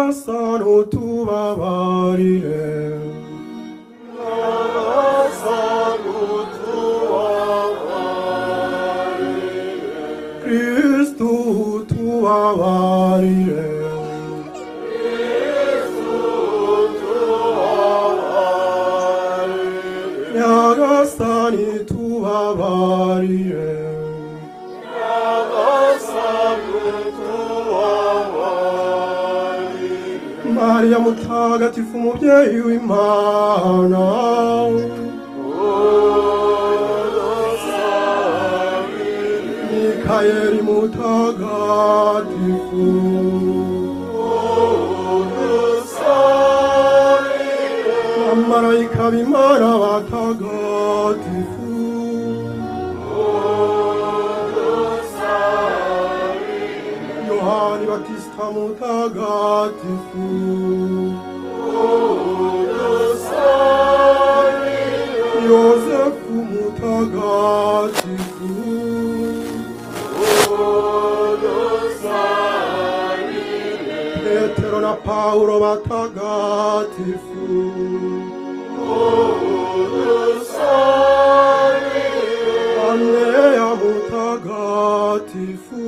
Nyagasani tubabarire. Kristu tubabarire. Nyagasani tubabarire. Maria mutagatifu mubyeyi w'Imana, Mikayeli mutagatifu, abamarayika b'Imana batagatifu, Yohani Batista mutagatifu, Yosefu mutagatifu, Petero na Paulo batagatifu, Andrea mutagatifu,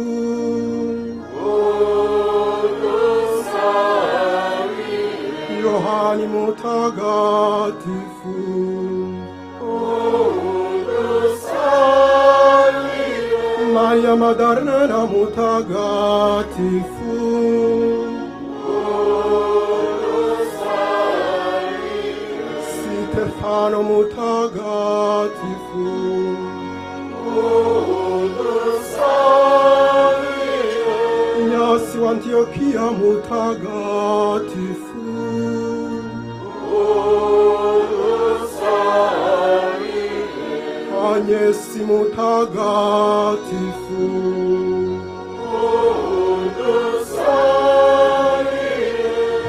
Yohani mutagatifu, Maria Maddalena mutagatifu, Stefano mutagatifu, Ignasi wa Antiochia mutagatifu, Agnesi mutagatifu,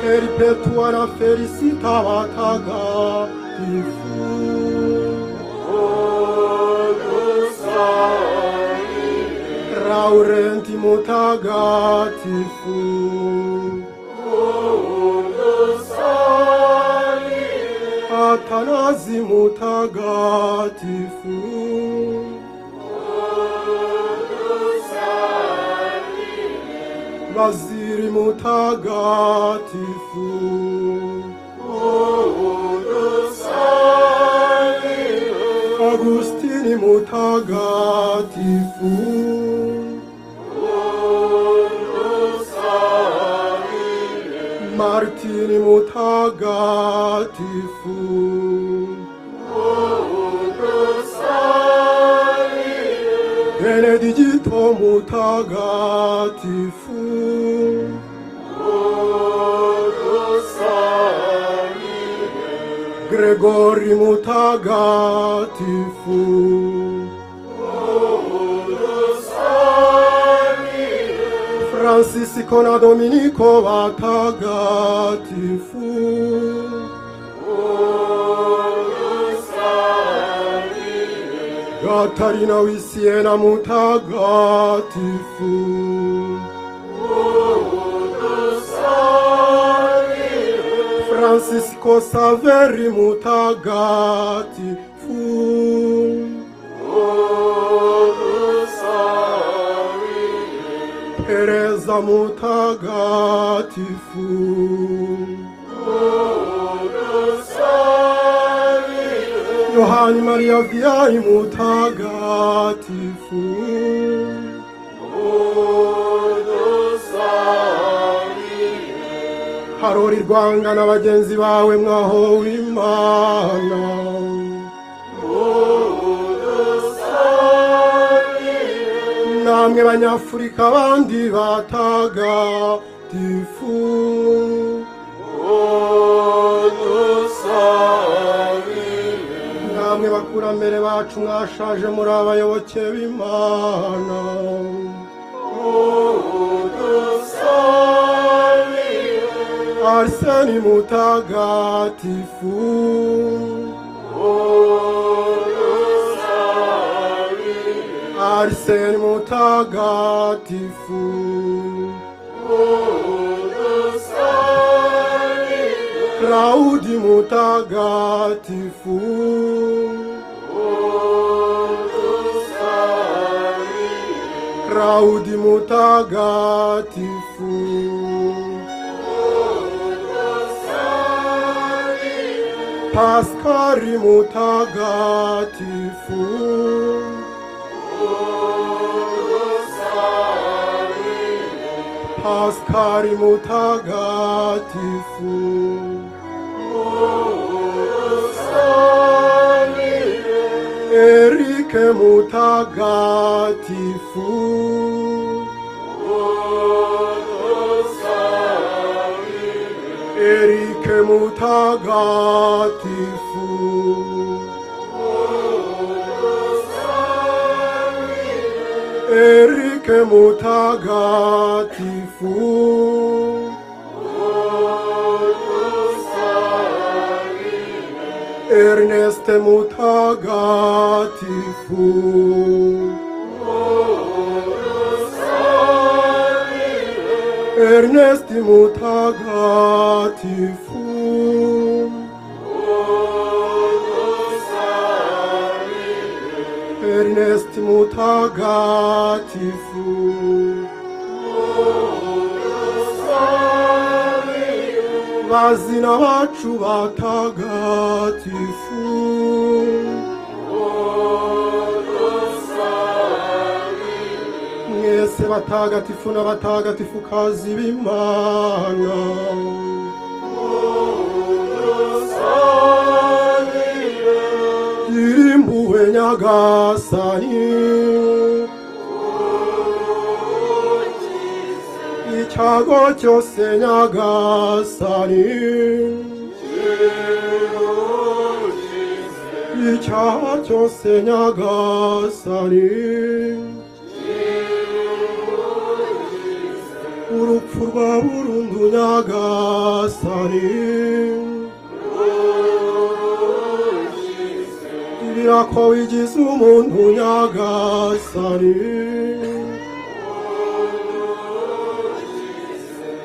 Perpetua na Felicita batagatifu, Laurenti mutagatifu, Athanasi mutagatifu, Basili mutagatifu, Agustini mutagatifu, Martini mutagatifu, Benedicto mutagatifu, Gregori mutagatifu, Francisco na Domenico batagatifu, Katarina w'Isiena mutagatifu, Francisco Saveri mutagatifu, Teresa mutagatifu, Yohani Maria Vianney mutagatifu, Harori Rwanga na bagenzi bawe mwahowe Imana, namwe banyafurika abandi batagatifu, namwe bakurambere bacu mwashaje muri abayoboke b'Imana, Arseni mutagatifu, Arseni mutagatifu, Claudi mutagatifu, Claudi mutagatifu, Paskari mutagatifu, Paskari mutagatifu, Erike mutagatifu, Erike mutagatifu, Erike mutagatifu, Ernest mutagatifu, Ernest mutagatifu, Ernest mutagatifu, bazina bacu batagatifu, mwese batagatifu n'abatagatifu kazi b'Imana, gira impuhwe Nyagasani, icyago cyose Nyagasani, icyaha cyose Nyagasani, urupfu rwa burundu Nyagasani, girira ko wigize umuntu Nyagasani,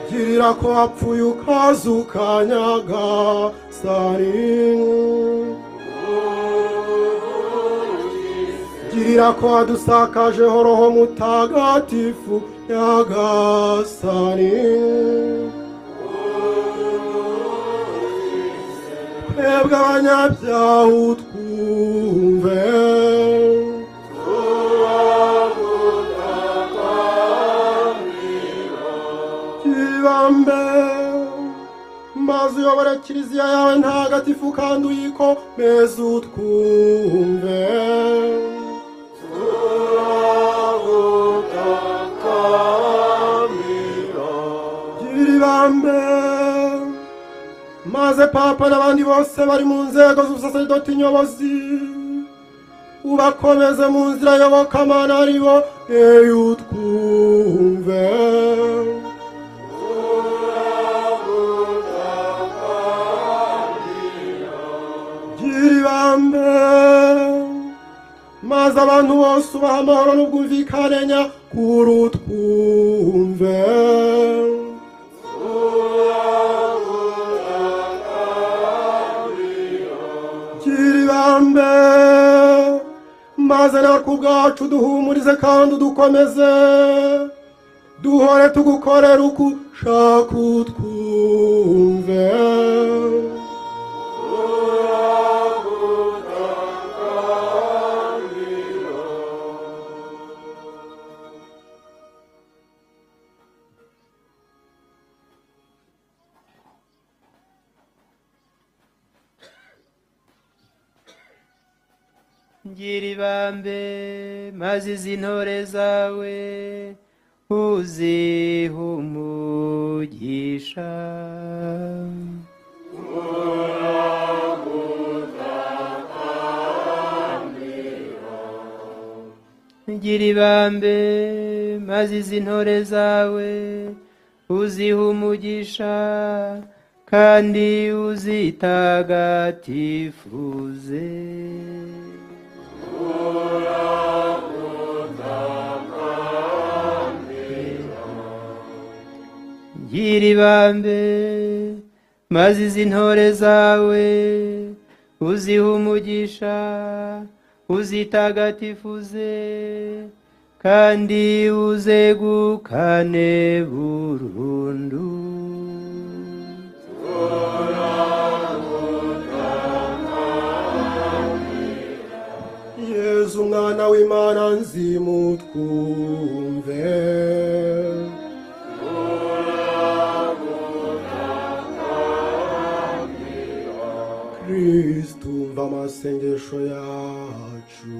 girira ko wapfuye ukazuka Nyagasani, girira ko wadusakajeho Roho mutagatifu Nyagasani, twebwe abanyabyaha utwumve, kibambe maze uyobore kiliziya yawe ntagatifu kandi uyikomeze utwumve, giribambe maze papa n'abandi bose bari mu nzego z'ubusaserdoti nyobozi ubakomeze mu nzira yobokamana aribo utwumve, giribambe maze abantu bose ubaha amahoro n'ubwumvikane nyakuri utwumve, giribambe maze natwe ubwacu duhumurize kandi udukomeze, duhore tugukorera uko ushaka utwumve, giribambe maze izi ntore zawe uzihe umugisha, giribambe maze izi ntore zawe uzihe umugisha kandi uzitagatifuze, giribambe maze izi ntore zawe uzihe umugisha, uzitagatifuze kandi uzegukane burundu. Yezu mwana w'Imana nzimutwumve. Kristu umva amasengesho yacu.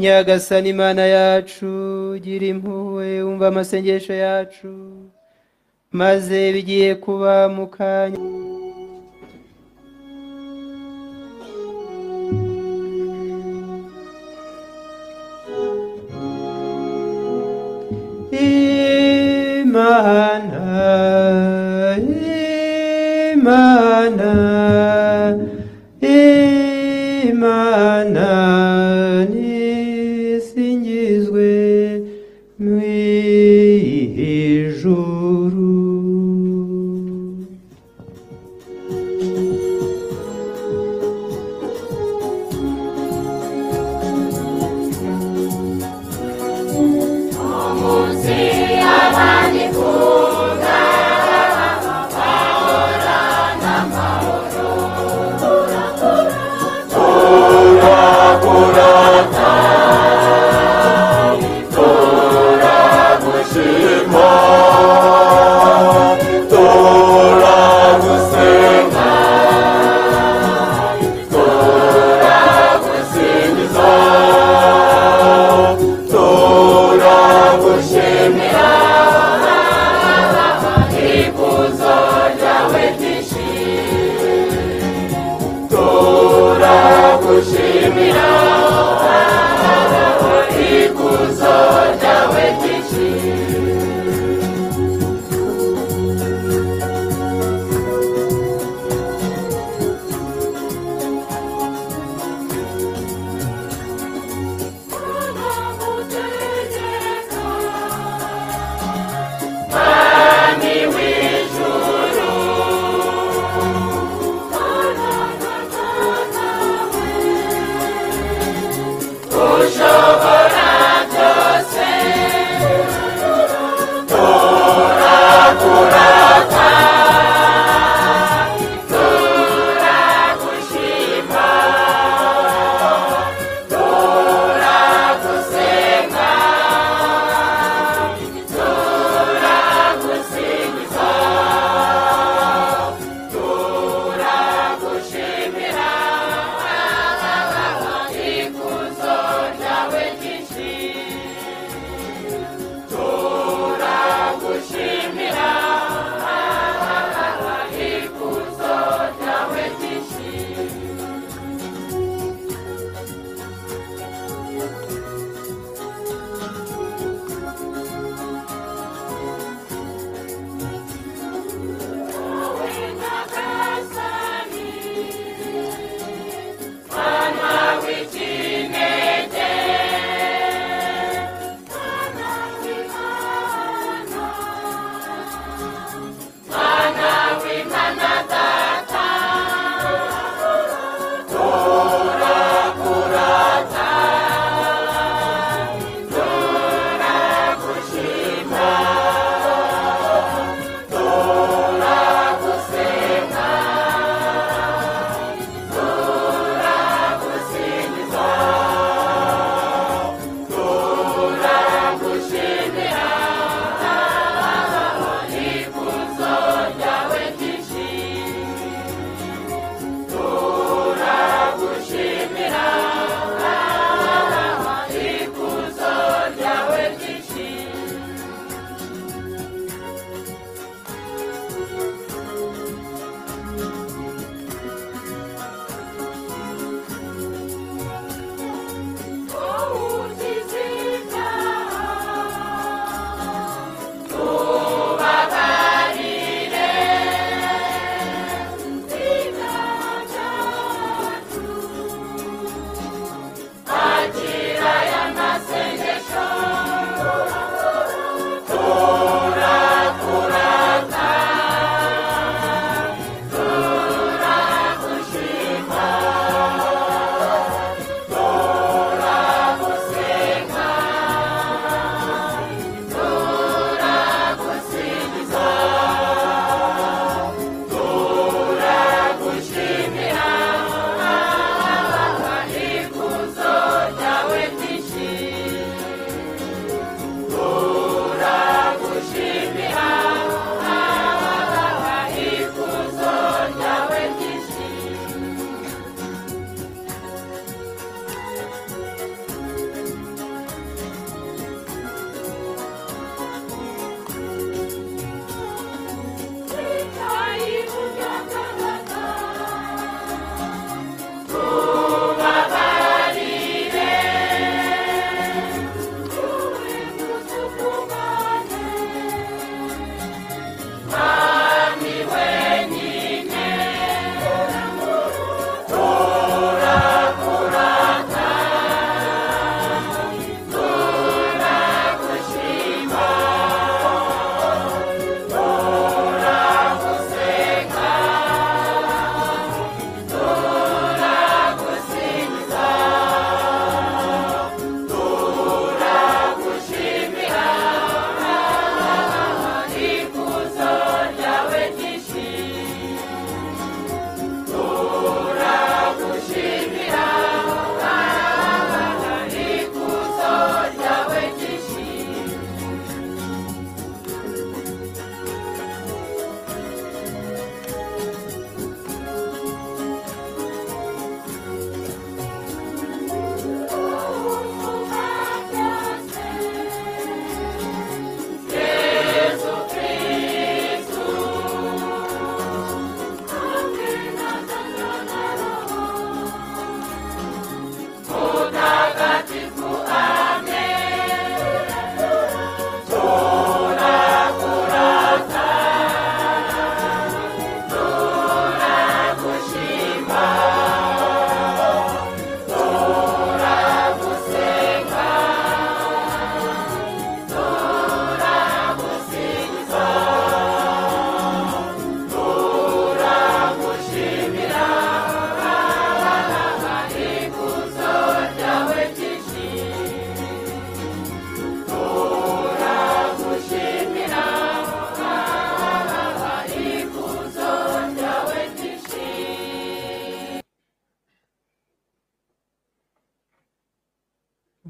Nyagasani Imana yacu, gira impuhwe, umva amasengesho yacu, maze bigiye kuba mu kanya Imana nisingizwe mw'ijuru.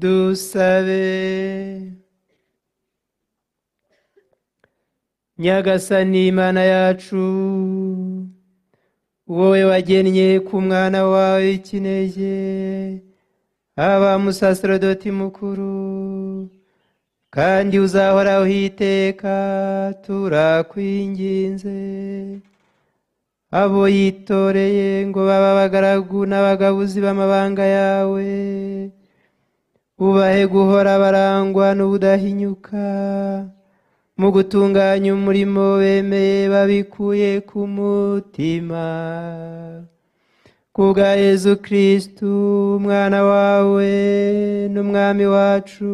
dusabe. Nyagasani Imana yacu, wowe wagennye ku mwana wawe w'ikinege aba musaserodoti mukuru, kandi uzahoraho iteka, turakwinginze abo yitoreye ngo babe abagaragu n'abagabuzi b'amabanga yawe, ubahe guhora barangwa n'ubudahinyuka mu gutunganya umurimo bemeye babikuye ku mutima, kubwa Yezu Kristu umwana wawe n'umwami wacu,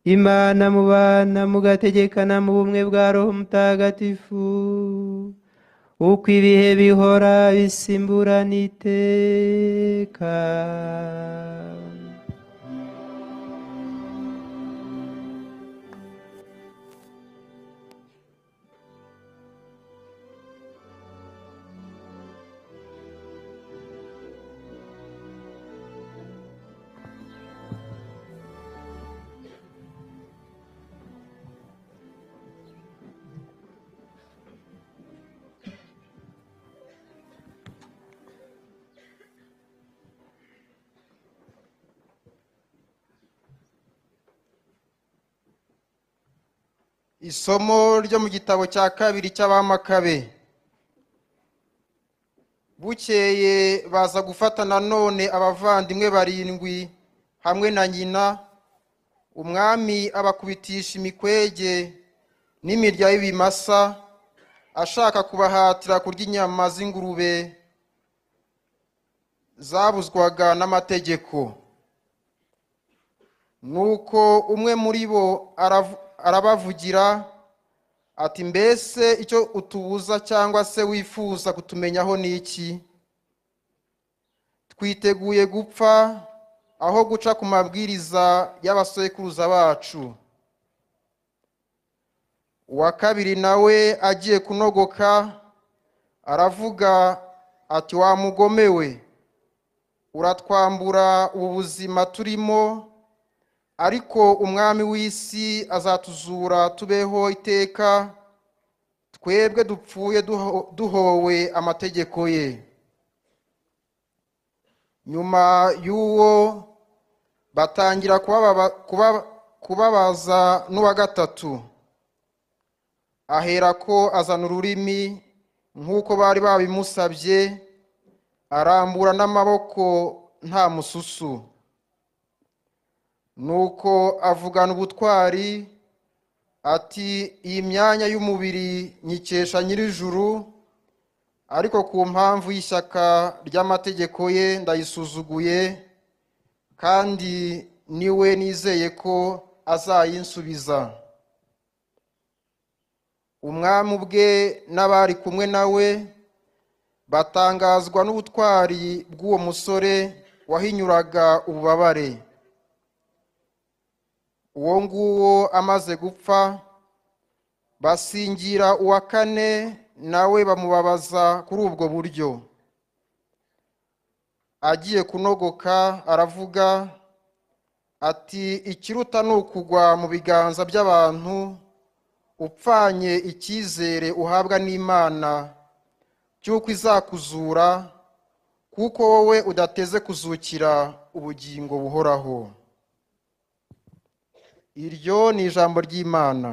Imana mubana mugategekana mu bumwe bwa Roho Mutagatifu, uko ibihe bihora bisimburana iteka. Isomo ryo mu gitabo cya kabiri cy'Abamakabe. Bukeye baza gufata nanone abavandimwe barindwi hamwe na nyina, umwami abakubitisha imikwege n'imirya y'ibimasa, ashaka kubahatira kurya inyama z'ingurube zabuzwaga n'amategeko. Nuko umwe muri bo arabavugira ati, mbese icyo utubuza cyangwa se wifuza kutumenyaho ni iki? Twiteguye gupfa aho guca ku mabwiriza y'abasekuruza bacu. Uwa kabiri nawe agiye kunogoka aravuga ati, wa mugome we, uratwambura ubu buzima turimo, ariko umwami w'isi azatuzura tubeho iteka, twebwe dupfuye duhowe amategeko ye. Nyuma y'uwo batangira kubabaza n'uwa gatatu, aherako azana ururimi nk'uko bari babimusabye, arambura n'amaboko nta mususu. Nuko avugana ubutwari ati, iyi myanya y'umubiri nyikesha nyir'ijuru, ariko ku mpamvu y'ishyaka ry'amategeko ye ndayisuzuguye, kandi niwe nizeye ko azayinsubiza. Umwami ubwe n'abari kumwe nawe batangazwa n'ubutwari bw'uwo musore wahinyuraga ububabare. Uwo nguwo amaze gupfa, basingira uwa kane, nawe bamubabaza kuri ubwo buryo. Agiye kunogoka aravuga ati, ikiruta ni ukugwa mu biganza by'abantu, upfanye icyizere uhabwa n'Imana cy'uko izakuzura, kuko wowe udateze kuzukira ubugingo buhoraho. Iryo ni ijambo ry'Imana.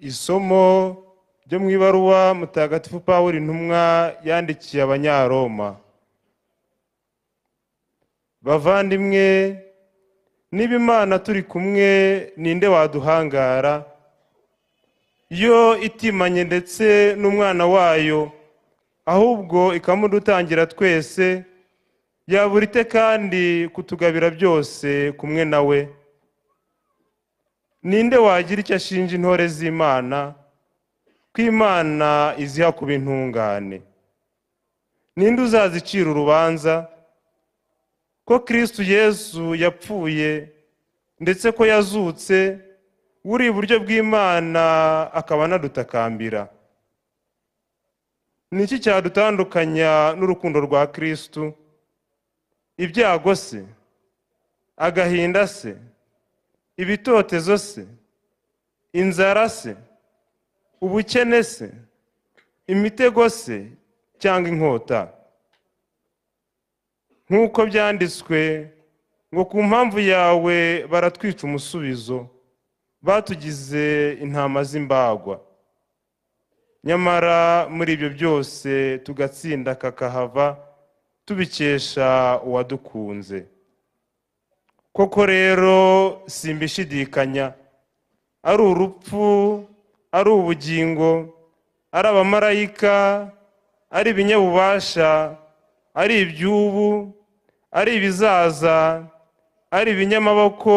Isomo ryo mu ibaruwa Mutagatifu Pawulo intumwa yandikiye Abanyaroma. Bavandimwe, niba Imana turi kumwe, ninde waduhangara? Yo itimanye ndetse n'umwana wayo, ahubwo ikamudutangira twese, yabura ite kandi kutugabira byose kumwe nawe? Ninde wagira icyo ashinja intore z'Imana, ko Imana iziha kuba intungane? Ninde uzazicira urubanza? Ko Kristo Yesu yapfuye ndetse ko yazutse, uri iburyo bw'Imana akaba anadutakambira. Ni iki cyadutandukanya n'urukundo rwa Kristo? Ibyago se? Agahinda se? Ibitotezo se? Inzara se? Ubukene se? Imitego se? Cyangwa inkota? Nk'uko byanditswe ngo ku mpamvu yawe baratwica umusubizo, batugize intama z'imbagwa. Nyamara muri ibyo byose tugatsinda kakahava, tubikesha uwadukunze. Koko rero simbishidikanya, ari urupfu, ari ubugingo, ari abamarayika, ari ibinyabubasha, ari iby'ubu, ari ibizaza, ari ibinyamaboko,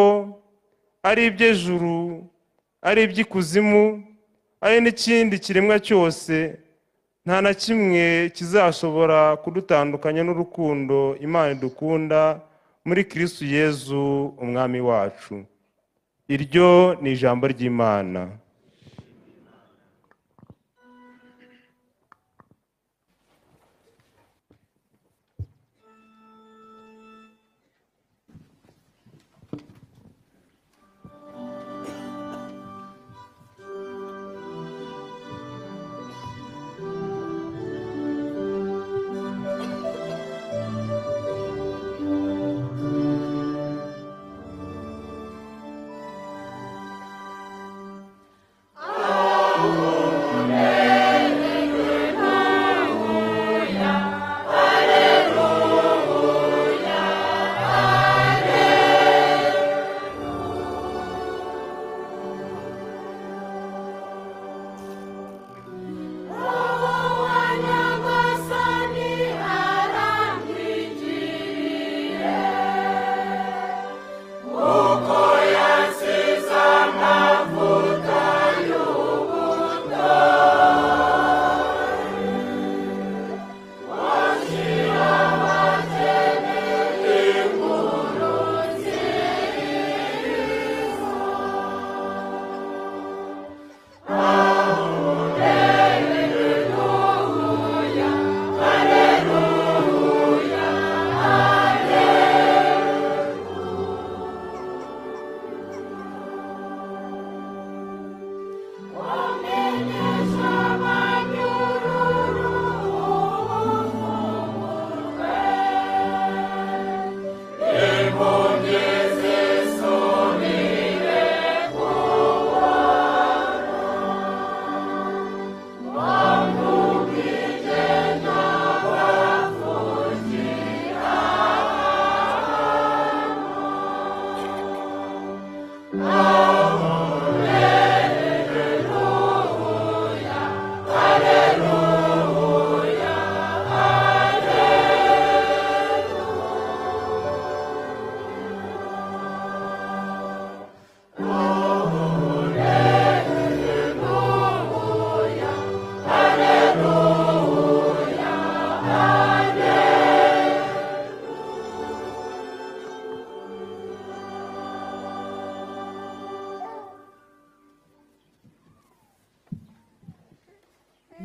ari iby'ejuru, ari iby'ikuzimu, ari n'ikindi kiremwa cyose, nta na kimwe kizashobora kudutandukanya n'urukundo Imana idukunda muri Kristo Yesu umwami wacu. Iryo ni ijambo ry'Imana.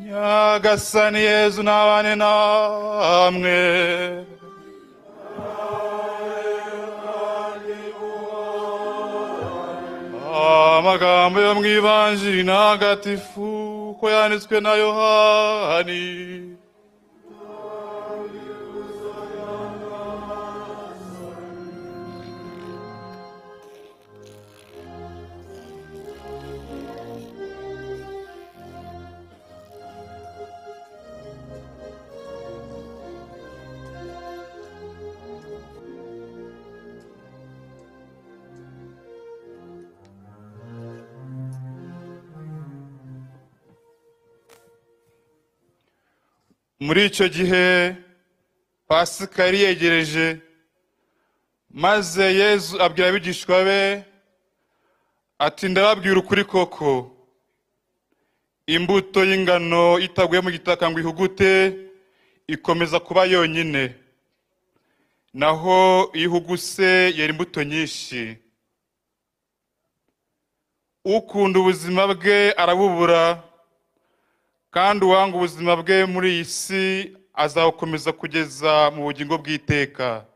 Nyagasani Yezu nabane namwe. Amagambo yo mu Ivanjili ntagatifu ko yanditswe na Yohani. muri icyo gihe pasika yari yegereje, maze Yezu abwira abigishwa be ati ndababwira ukuri koko, imbuto y'ingano itaguye mu gitaka ngo ihugute ikomeza kuba yonyine, naho iyo ihuguse yera imbuto nyinshi. Ukunda ubuzima bwe arabubura, kandi uwanga ubuzima bwe muri iyi si azabukomeza kugeza mu bugingo bw'iteka.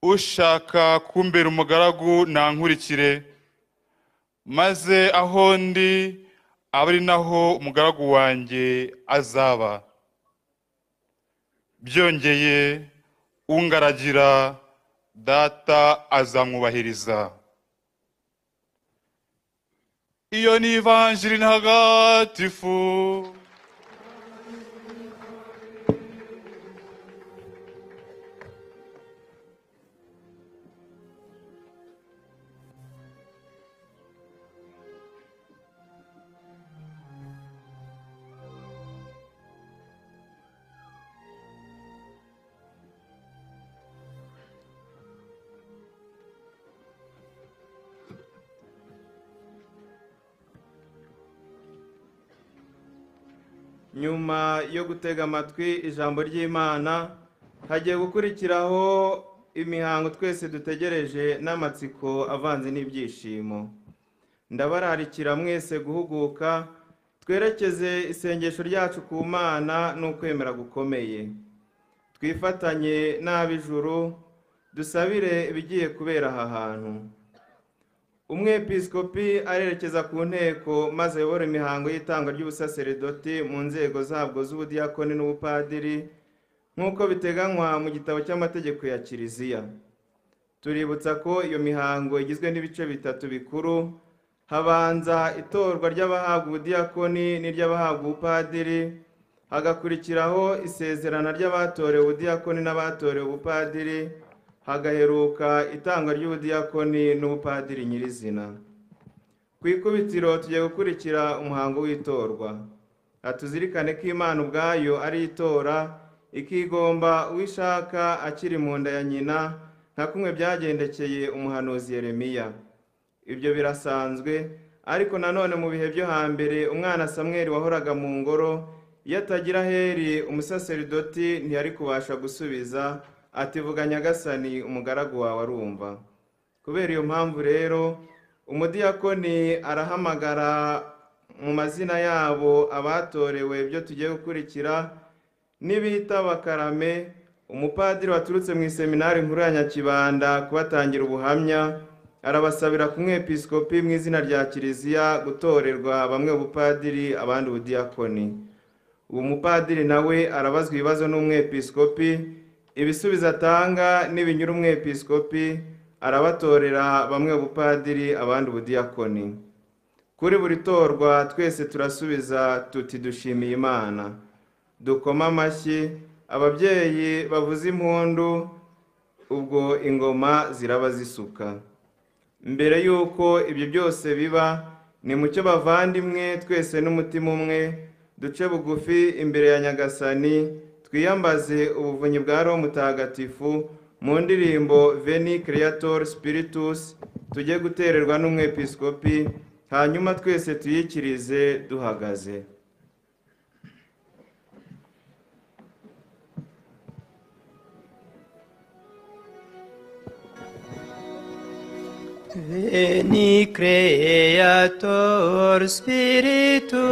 Ushaka kumbera umugaragu nankurikire, maze aho ndi abe ari naho umugaragu wanjye azaba. Byongeye ungaragira Data azamwubahiriza. Iyo ni ivanjiri ntagatifu. Nyuma yo gutega amatwi ijambo ry'Imana, hagiye gukurikiraho imihango twese dutegereje n'amatsiko avanze n'ibyishimo. Ndabararikira mwese guhuguka, twerekeze isengesho ryacu ku Mana n'ukwemera gukomeye. Twifatanye n'ab'ijuru, dusabire ibigiye kubera aha hantu. Umwepiskopi arerekeza ku nteko maze ayobora imihango y'itanga ry'ubusaseredoti mu nzego zabwo z'ubudiyakoni n'ubupadiri nk'uko biteganywa mu gitabo cy'amategeko ya Kiliziya. Tuributsa ko iyo mihango igizwe n'ibice bitatu bikuru: habanza itorwa ry'abahabwa ubudiyakoni n'iry'abahabwa ubupadiri, hagakurikiraho isezerana ry'abatorewe ubudiyakoni n'abatorewe ubupadiri, hagaheruka itanga ry'ubudiyakoni n'ubupadiri nyirizina. Ku ikubitiro tugiye gukurikira umuhango w'itorwa. Atuzirikane ko Imana ubwayo ari itora, ikigomba uwishaka akiri mu nda ya nyina, nka kumwe byagendekeye umuhanuzi Yeremiya. Ibyo birasanzwe, ariko nanone mu bihe byo hambere umwana Samweli wahoraga mu ngoro, iyo atagira Heli umusaseridoti ntiyari kubasha gusubiza ati vuga Nyagasani umugaragu wawe arumva. Kubera iyo mpamvu rero umudiyakoni arahamagara mu mazina yabo abatorewe ibyo tugiye gukurikira, nibita bakarame umupadiri waturutse mu iseminari nkuru ya Nyakibanda kubatangira ubuhamya, arabasabira ku mwepiskopi mu izina rya Kiliziya gutorerwa bamwe ubupadiri abandi ubudiyakoni. Uwo mupadiri nawe arabazwa ibibazo n'umwepiskopi, ibisubizo atanga nibinyura umwepiskopi arabatorera bamwe ubupadiri abandi ubudiyakoni. Kuri buri torwa twese turasubiza tuti dushimiye Imana. Dukoma amashyi, ababyeyi bavuza impundu, ubwo ingoma ziraba zisuka. Mbere yuko ibyo byose biba, ni mucyo bavandimwe twese n'umutima umwe duce bugufi imbere ya Nyagasani, twiyambaze ubuvunyi bwa Roho Mutagatifu mu ndirimbo Veni Creator Spiritus tujye gutererwa n'umwepiskopi, hanyuma twese tuyikirize duhagaze. Veni Creator Spiritus.